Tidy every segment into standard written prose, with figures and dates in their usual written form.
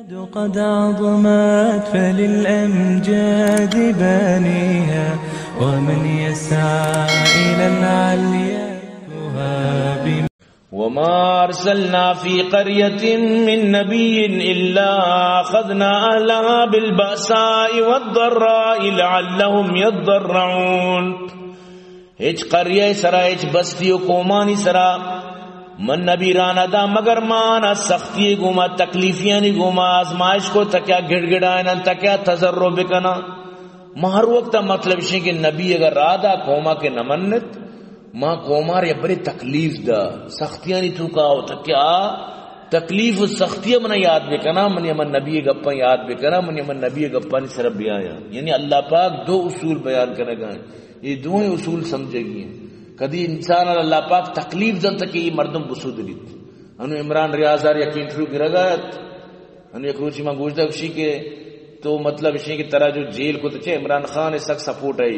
قد عظمت فللأمجاد بانيها ومن يسعى إلى العليا تهاب. وما أرسلنا في قرية من نبي إلا أخذنا أهلها بالبأساء والضراء لعلهم يضرعون. ہچ قریہ سرا ہچ بستی و قومانی سرا من نبی رانا دا مگر مانا سختی گوما تکلیفیاں نی گوما آزمائش کو تکیا گڑ گڑائنا تکیا تضرع بکنا مہر وقت مطلب شیں کہ نبی اگر رادا قوما کے نمنت ماں قوما رے بڑی تکلیف دا سختیاں نی تو کاؤ تکیا تکلیف و سختیاں منا یاد بکنا من یمن نبی گپا یاد بکنا من یمن نبی گپا نی سرب بیایا. یعنی اللہ پاک دو اصول بیان کرے گا، یہ دو ہی اصول سمجھے گی. کدی انسان اللہ پاک تکلیف دن تک یہ مردم بسود لیت انو عمران ریاضار یا کنٹرو گرگات انو یک روچی ماں گوشتا کشی کے تو مطلب اسی کی طرح جو جیل کو تچے عمران خان اس تک سپورٹ ہے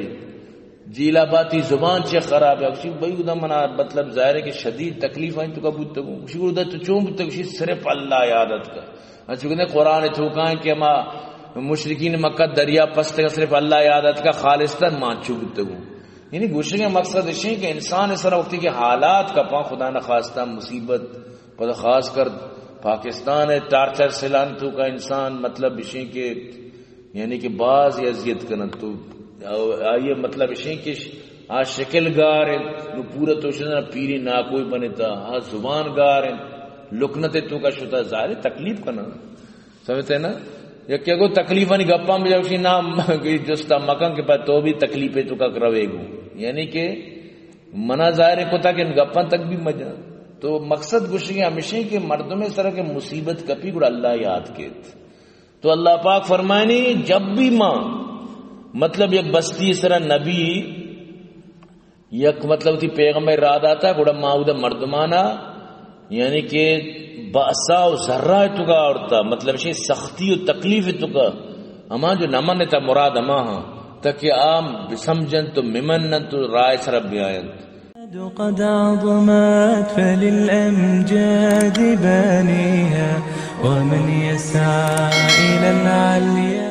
جیل آباتی زبان چے خراب ہے کشی بھائی ادا منا مطلب ظاہر ہے کہ شدید تکلیف آئیں تو کبوت تکو کشی ادا تو چون بوتا کشی صرف اللہ یادت کا اچھو کہتے قرآن تھوکائیں کہ ما مشرکین مکہ دریا پستے کا صرف اللہ یادت کا خالصتاً مانچو بوت تکو. یعنی گوشے کا مقصد ہے کہ انسان اس طرح وقتی کے حالات کا پاں خدا نخواستہ مصیبت پر خاص کر پاکستان ہے ٹارچر سلانتوں کا انسان مطلب اسی کے یعنی کہ بعض اذیت کرنا تو آئیے مطلب اسی کہ آج شکل گار ہے پورا تو پیری نہ کوئی بنے تھا آج زبان گار ہے لکنتے تو کا شتا ظاہر تکلیف کرنا سمجھتے ہیں نا یا کیا کو تکلیف نہیں گپا میں جب نہ جستا مکان کے پاس تو بھی تکلیفیں تو کا روے گو یعنی کہ منا ظاہر کو تھا کہ گپا تک بھی مجا تو مقصد گشی ہمیشہ کہ مردوں میں اس طرح کے مصیبت کپی گڑ اللہ یاد کے تو اللہ پاک فرمائنی جب بھی ماں مطلب ایک بستی اس طرح نبی یک مطلب تھی پیغمبر راد آتا گڑا ماؤدا مردمانا یعنی کہ باسا و ذرہ تو کا اورتا مطلب شی سختی و تکلیف تو کا اما جو نمن تا مراد اما ہاں تاکہ عام بسمجن تو ممنن تو رائے سرب بیائن. قد عظمت فللأمجاد بانيها ومن يسعى إلى العليا